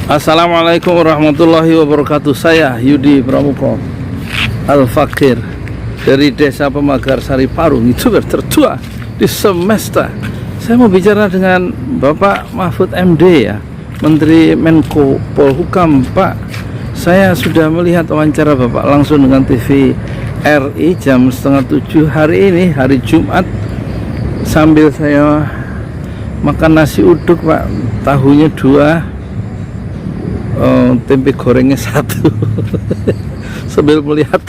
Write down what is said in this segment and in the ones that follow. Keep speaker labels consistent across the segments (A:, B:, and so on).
A: Assalamualaikum warahmatullahi wabarakatuh. Saya Yudi Pramuko Al-Fakir dari Desa Pemagar Sari Parung, YouTuber tertua di semesta. Saya mau bicara dengan Bapak Mahfud MD, ya, Menteri Menko Polhukam. Pak, saya sudah melihat wawancara Bapak langsung dengan TV RI jam 6:30 hari ini, hari Jumat, sambil saya makan nasi uduk, Pak. Tahunya 2, tempe gorengnya 1. Sambil melihat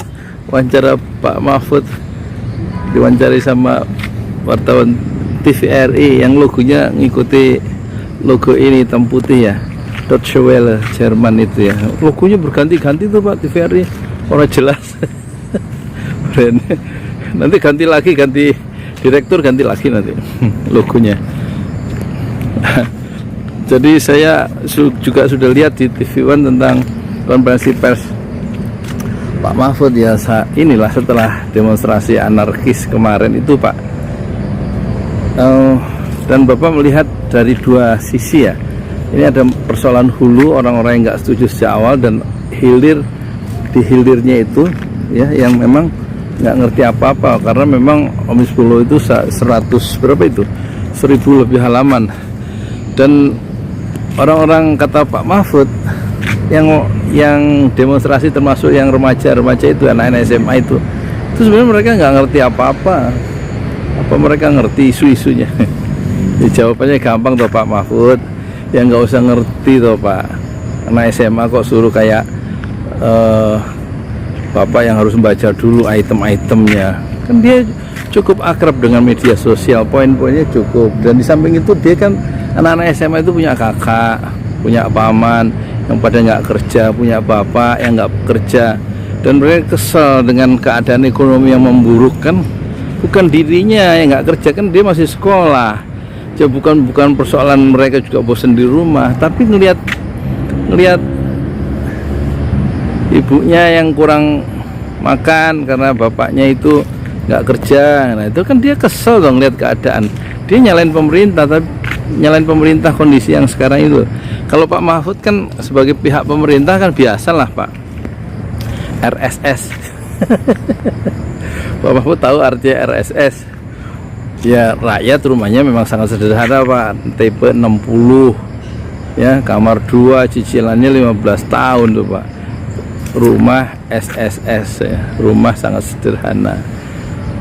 A: wawancara Pak Mahfud diwawancari sama wartawan TV RI yang logonya ngikuti logo ini hitam putih, ya, Deutsche Welle Jerman itu, ya. Logonya berganti-ganti tuh Pak, TV RI orang jelas. Nanti ganti lagi, ganti direktur, ganti lagi nanti logonya. Jadi saya juga sudah lihat di TV One tentang konferensi pers Pak Mahfud, ya. Inilah setelah demonstrasi anarkis kemarin itu, Pak. Dan Bapak melihat dari 2 sisi, ya. Ini ada persoalan hulu, orang-orang yang nggak setuju sejak awal, dan di hilirnya itu, ya, yang memang nggak ngerti apa-apa, karena memang Omnibus Law itu 100 berapa itu, 1000 lebih halaman. Dan orang-orang, kata Pak Mahfud, yang demonstrasi termasuk yang remaja itu, anak-anak SMA itu sebenarnya mereka nggak ngerti apa-apa. Apa mereka ngerti isu-isunya? Ya, jawabannya gampang toh Pak Mahfud, ya nggak usah ngerti toh Pak. Anak SMA kok suruh kayak Bapak yang harus membaca dulu item-itemnya. Kan dia cukup akrab dengan media sosial, poin-poinnya cukup. Dan di samping itu dia kan, anak-anak SMA itu punya kakak, punya paman yang pada nggak kerja, punya bapak yang nggak kerja, dan mereka kesel dengan keadaan ekonomi yang memburuk. Kan bukan dirinya yang nggak kerja, kan dia masih sekolah. Ya, bukan persoalan mereka juga bosan di rumah, tapi ngelihat ibunya yang kurang makan karena bapaknya itu nggak kerja. Nah, itu kan dia kesel dong lihat keadaan. Dia nyalain pemerintah kondisi yang sekarang itu. Kalau Pak Mahfud kan sebagai pihak pemerintah kan biasalah Pak, RSS. Pak Mahfud tahu artinya RSS. Ya, rakyat rumahnya memang sangat sederhana Pak, tipe 60, ya, kamar 2, cicilannya 15 tahun tuh Pak. Rumah SSS, ya, rumah sangat sederhana.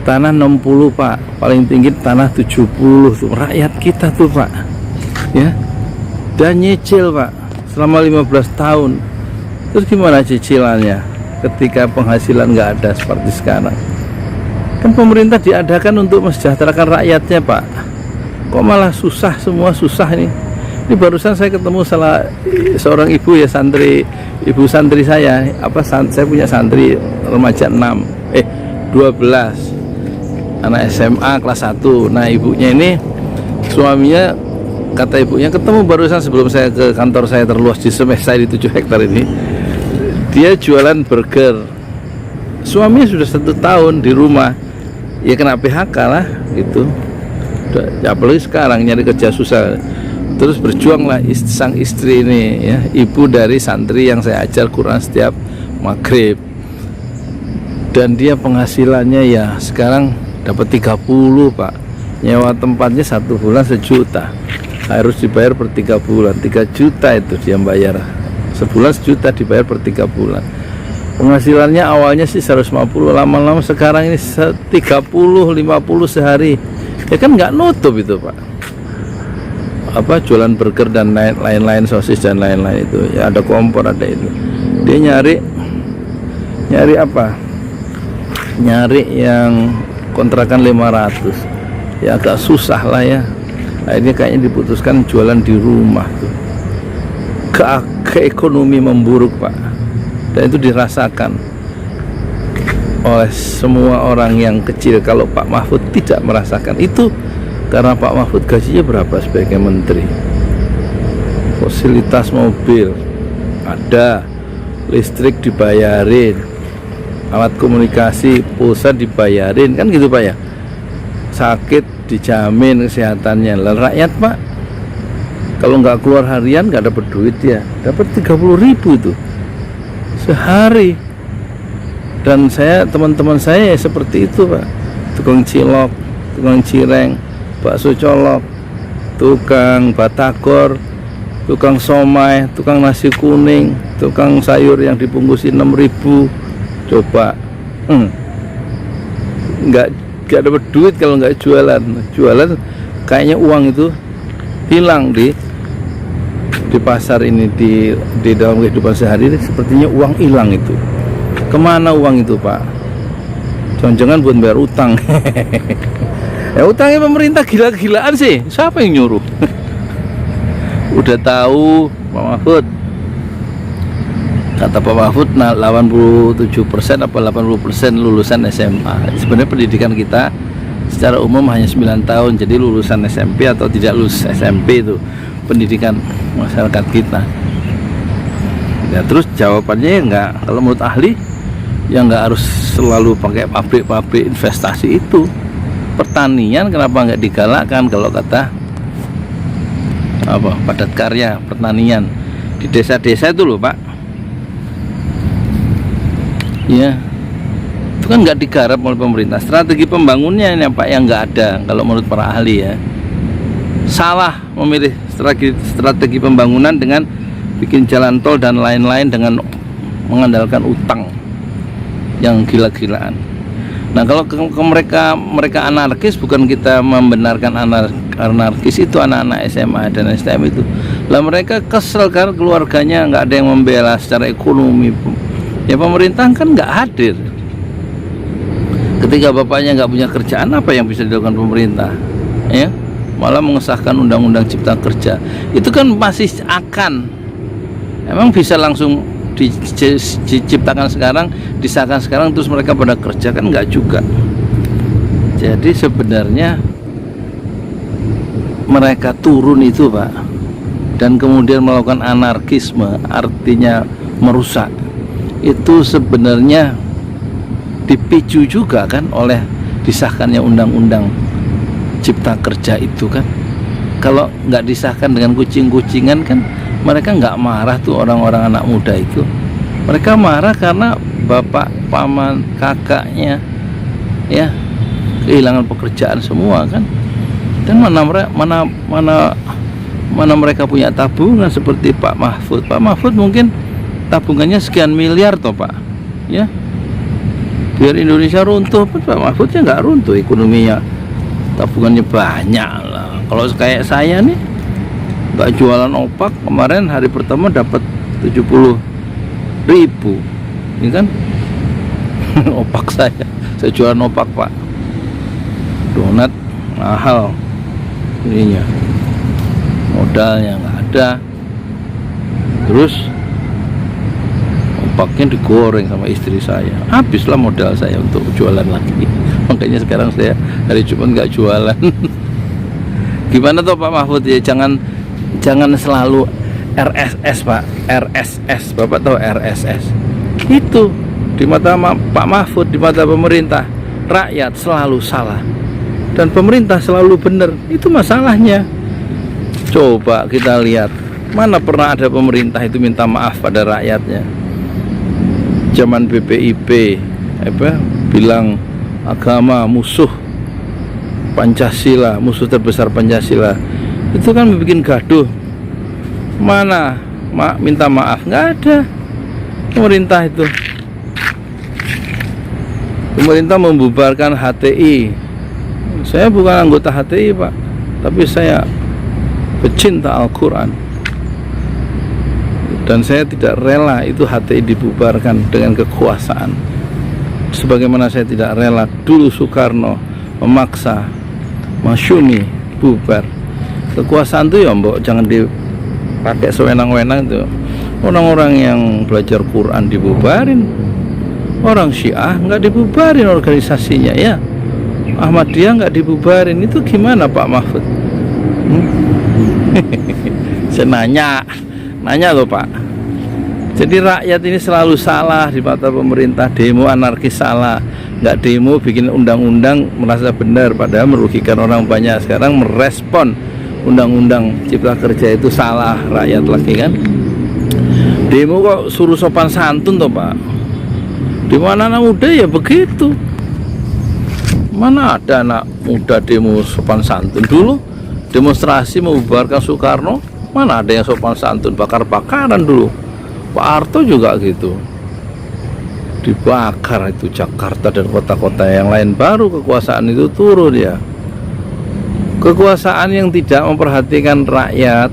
A: Tanah 60 Pak, paling tinggi tanah 70 tuh, rakyat kita tuh Pak, ya. Dan nyicil Pak selama 15 tahun. Terus gimana cicilannya ketika penghasilan nggak ada seperti sekarang? Kan pemerintah diadakan untuk mensejahterakan rakyatnya Pak, kok malah susah, semua susah ini. Ini barusan saya ketemu seorang ibu, ya, ibu santri saya, saya punya santri remaja 12 anak SMA kelas 1. Nah, ibunya ini, suaminya, kata ibunya, ketemu barusan sebelum saya ke kantor saya terluas di semesta di 7 hektar ini, dia jualan burger. Suaminya sudah 1 tahun di rumah, ya kena PHK lah gitu. Ya, apalagi sekarang nyari kerja susah. Terus berjuanglah sang istri ini, ya, ibu dari santri yang saya ajar Quran setiap maghrib. Dan dia penghasilannya, ya, sekarang dapat 30 Pak. Nyewa tempatnya 1 bulan 1 juta, harus dibayar per 3 bulan. 3 juta itu dia bayar sebulan, 1 juta dibayar per 3 bulan. Penghasilannya awalnya sih 150, lama-lama sekarang ini 30-50 sehari. Ya kan nggak nutup itu Pak. Jualan burger dan lain-lain, sosis dan lain-lain itu, ya, ada kompor, ada itu. Dia nyari apa? Nyari yang kontrakan 500, ya, agak susah lah, ya. Akhirnya kayaknya diputuskan jualan di rumah tuh. Ekonomi memburuk Pak, dan itu dirasakan oleh semua orang yang kecil. Kalau Pak Mahfud tidak merasakan itu, karena Pak Mahfud gajinya berapa sebagai menteri, fasilitas mobil ada, listrik dibayarin, alat komunikasi, pulsa dibayarin, kan gitu Pak, ya. Sakit dijamin kesehatannya. Lah rakyat Pak, Kalau nggak keluar harian nggak dapat duit ya, dapat 30.000 tuh sehari. Dan teman-teman saya seperti itu Pak, tukang cilok, tukang cireng, bakso colok, tukang batagor, tukang somai, tukang nasi kuning, tukang sayur yang dibungkusin 6.000. Coba nggak dapat duit kalau nggak jualan. Kayaknya uang itu hilang di pasar ini, di dalam kehidupan sehari ini sepertinya uang hilang itu. Kemana uang itu Pak? Jangan-jangan buat bayar utang. Ya utangnya pemerintah gila-gilaan sih. Siapa yang nyuruh? Udah tahu Pak Mahfud. Kata Pak Mahfud, 87% apa 80% lulusan SMA. Sebenarnya pendidikan kita secara umum hanya 9 tahun. Jadi lulusan SMP atau tidak lulus SMP itu pendidikan masyarakat kita. Ya terus jawabannya ya enggak. Kalau menurut ahli ya enggak harus selalu pakai pabrik-pabrik investasi itu. Pertanian kenapa enggak digalakkan? Kalau kata padat karya pertanian di desa-desa itu loh Pak. Ya, itu kan nggak digarap oleh pemerintah. Strategi pembangunnya ini Pak yang nggak ada kalau menurut para ahli ya. Salah memilih strategi pembangunan dengan bikin jalan tol dan lain-lain dengan mengandalkan utang yang gila-gilaan. Nah kalau mereka anarkis, bukan kita membenarkan anarkis itu anak-anak SMA dan STM itu. Lah mereka kesel kan keluarganya nggak ada yang membela secara ekonomi. Ya pemerintah kan nggak hadir. Ketika bapaknya nggak punya kerjaan, apa yang bisa dilakukan pemerintah? Ya, malah mengesahkan undang-undang cipta kerja. Itu kan masih akan, emang bisa langsung diciptakan sekarang, disahkan sekarang, terus mereka pada kerja kan nggak juga. Jadi sebenarnya mereka turun itu Pak, dan kemudian melakukan anarkisme, artinya merusak. Itu sebenarnya dipicu juga kan oleh disahkannya undang-undang cipta kerja itu kan. Kalau nggak disahkan dengan kucing-kucingan kan mereka nggak marah tuh orang-orang anak muda itu. Mereka marah karena bapak, paman, kakaknya ya kehilangan pekerjaan semua kan. Dan mana mereka punya tabungan seperti Pak Mahfud. Pak Mahfud mungkin tabungannya sekian miliar toh Pak ya, biar Indonesia runtuh. Pak Mahfudnya nggak runtuh ekonominya, tabungannya banyak lah. Kalau kayak saya nih nggak jualan opak, kemarin hari pertama dapat 70.000 ini kan. Opak saya jualan opak Pak, donat mahal ininya, modalnya nggak ada, terus opaknya digoreng sama istri saya, habislah modal saya untuk jualan lagi. Makanya sekarang saya hari Jumat nggak jualan. Gimana tuh Pak Mahfud ya, jangan selalu RSS Pak, RSS, Bapak tahu RSS itu di mata Pak Mahfud, di mata pemerintah rakyat selalu salah dan pemerintah selalu benar. Itu masalahnya. Coba kita lihat, mana pernah ada pemerintah itu minta maaf pada rakyatnya. Zaman BPIP bilang agama musuh Pancasila, musuh terbesar Pancasila, itu kan bikin gaduh. Mana minta maaf? Nggak ada. Pemerintah itu, pemerintah membubarkan HTI. Saya bukan anggota HTI Pak, tapi saya pecinta Al-Quran, dan saya tidak rela itu HTI dibubarkan dengan kekuasaan. Sebagaimana saya tidak rela dulu Soekarno memaksa Masyumi bubar. Kekuasaan itu ya mbok jangan dipakai sewenang-wenang itu. Orang-orang yang belajar Quran dibubarin, orang Syiah nggak dibubarin organisasinya ya, Ahmadiyah nggak dibubarin. Itu gimana Pak Mahfud? Saya nanya loh Pak. Jadi rakyat ini selalu salah di mata pemerintah. Demo anarkis salah, nggak demo bikin undang-undang merasa benar padahal merugikan orang banyak. Sekarang merespon undang-undang cipta kerja itu salah rakyat lagi kan. Demo kok suruh sopan santun toh Pak. Di mana anak muda ya begitu. Mana ada anak muda demo sopan santun? Dulu demonstrasi membubarkan Soekarno, mana ada yang sopan santun, bakar-bakaran dulu. Pak Harto juga gitu, dibakar itu Jakarta dan kota-kota yang lain. Baru kekuasaan itu turun ya. Kekuasaan yang tidak memperhatikan rakyat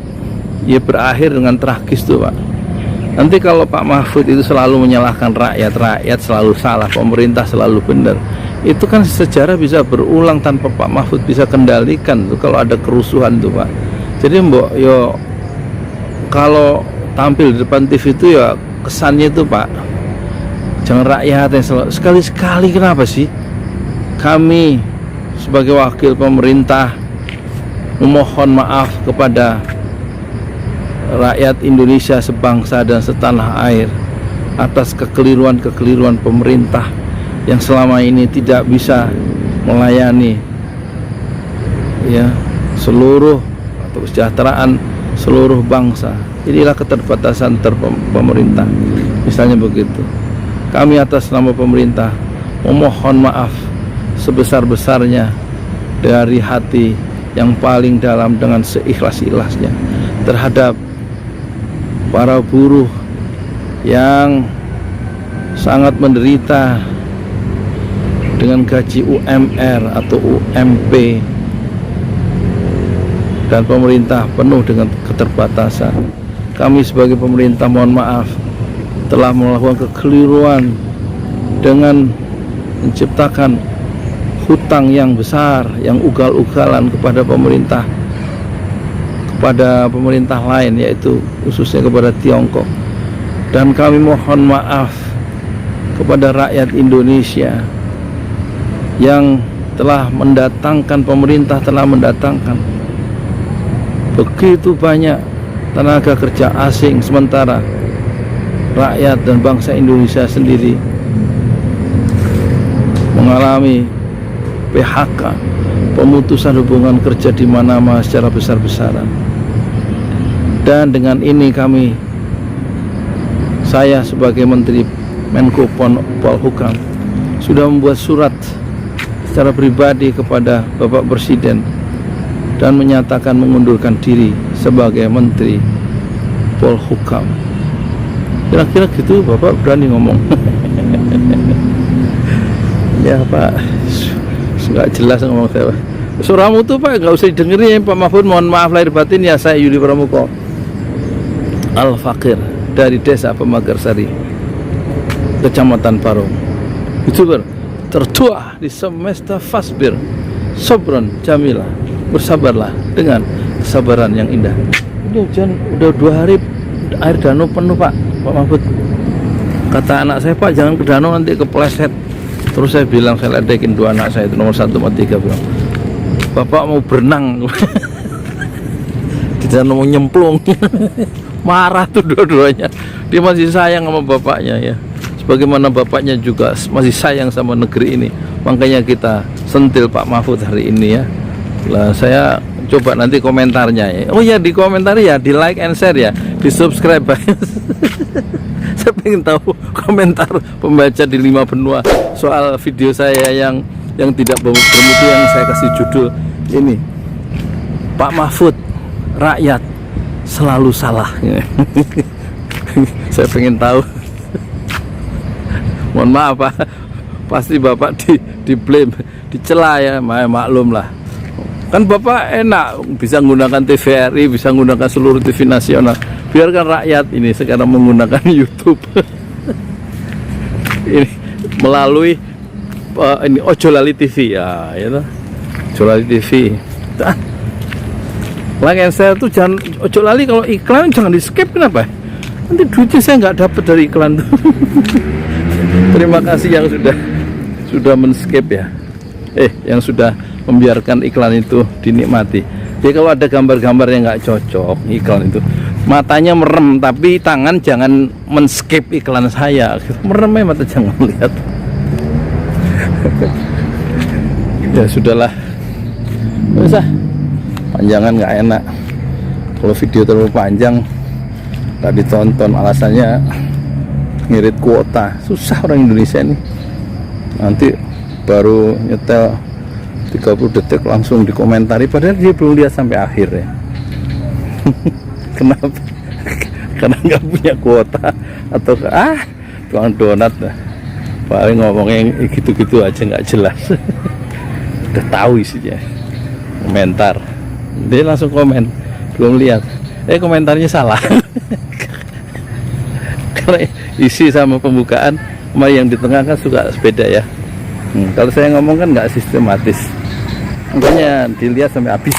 A: ya berakhir dengan tragis tuh Pak. Nanti kalau Pak Mahfud itu selalu menyalahkan rakyat, rakyat selalu salah, pemerintah selalu benar, itu kan sejarah bisa berulang tanpa Pak Mahfud bisa kendalikan tuh kalau ada kerusuhan tuh Pak. Jadi mbok yo kalau tampil di depan TV itu ya kesannya itu Pak, jangan rakyat yang selalu, sekali-sekali kenapa sih kami sebagai wakil pemerintah memohon maaf kepada rakyat Indonesia sebangsa dan setanah air atas kekeliruan-kekeliruan pemerintah yang selama ini tidak bisa melayani ya seluruh atau kesejahteraan seluruh bangsa. Inilah keterbatasan pemerintah. Misalnya begitu. Kami atas nama pemerintah memohon maaf sebesar-besarnya dari hati yang paling dalam dengan seikhlas-ikhlasnya terhadap para buruh yang sangat menderita dengan gaji UMR atau UMP, dan pemerintah penuh dengan keterbatasan. Kami sebagai pemerintah mohon maaf telah melakukan kekeliruan dengan menciptakan hutang yang besar, yang ugal-ugalan kepada pemerintah lain, yaitu khususnya kepada Tiongkok. Dan kami mohon maaf kepada rakyat Indonesia yang telah mendatangkan, pemerintah telah mendatangkan begitu banyak tenaga kerja asing, sementara rakyat dan bangsa Indonesia sendiri mengalami PHK, pemutusan hubungan kerja di mana-mana secara besar-besaran. Dan dengan ini saya sebagai Menteri Menko Polhukam sudah membuat surat secara pribadi kepada Bapak Presiden dan menyatakan mengundurkan diri sebagai Menteri Polhukam. Kira-kira gitu Bapak berani ngomong. Ya Pak, nggak jelas ngomong saya. Suaramu tuh Pak nggak usah didengerin Pak Mahfud. Mohon maaf lahir batin ya. Saya Yudi Pramuko Al-Fakir dari Desa Pemagarsari, Kecamatan Parung. YouTuber tertua di semesta Fasbir Sobron Jamila. Bersabarlah dengan kesabaran yang indah. Ini hujan udah 2 hari, air danau penuh Pak Mahfud. Kata anak saya, Pak jangan ke danau nanti kepleset. Terus saya bilang, saya ledekin 2 anak saya itu nomor 1 sama 3, bilang, Bapak mau berenang di danau mau nyemplung. Marah tuh dua-duanya. Dia masih sayang sama bapaknya ya, sebagaimana bapaknya juga masih sayang sama negeri ini. Makanya kita sentil Pak Mahfud hari ini ya. Lah saya coba nanti komentarnya ya. Oh ya, di komentar ya, di like and share ya, di subscribe. Saya pengen tahu komentar pembaca di 5 benua soal video saya yang tidak bermutu, yang saya kasih judul ini, Pak Mahfud, rakyat selalu salah. Saya pengen tahu. Mohon maaf Pak, pasti Bapak di blame, dicela ya, maklum lah. Kan Bapak enak bisa menggunakan TVRI, bisa menggunakan seluruh TV nasional. Biarkan rakyat ini sekarang menggunakan YouTube. Ini melalui ini Ojolali TV ya, itu Ojolali TV. Like saya tuh jangan Ojolali, kalau iklan jangan di skip. Kenapa? Nanti duitnya saya nggak dapat dari iklan tuh. Terima kasih yang sudah men-skip ya. Yang sudah membiarkan iklan itu dinikmati. Jadi kalau ada gambar-gambar yang nggak cocok iklan itu, matanya merem, tapi tangan jangan men-skip iklan saya. Merem ya mata, jangan lihat. Ya sudahlah, usah panjangan nggak enak. Kalau video terlalu panjang nggak ditonton, alasannya ngirit kuota. Susah orang Indonesia ini, nanti baru nyetel 30 detik langsung dikomentari padahal dia belum lihat sampai akhir ya. Kenapa? Karena nggak punya kuota atau tukang donat paling ngomongnya gitu-gitu aja nggak jelas. Udah tahu isinya, komentar dia langsung komen, belum lihat komentarnya salah. Karena isi sama pembukaan sama yang di tengah kan suka beda ya. Kalau saya ngomong kan nggak sistematis, makanya dilihat sampai habis.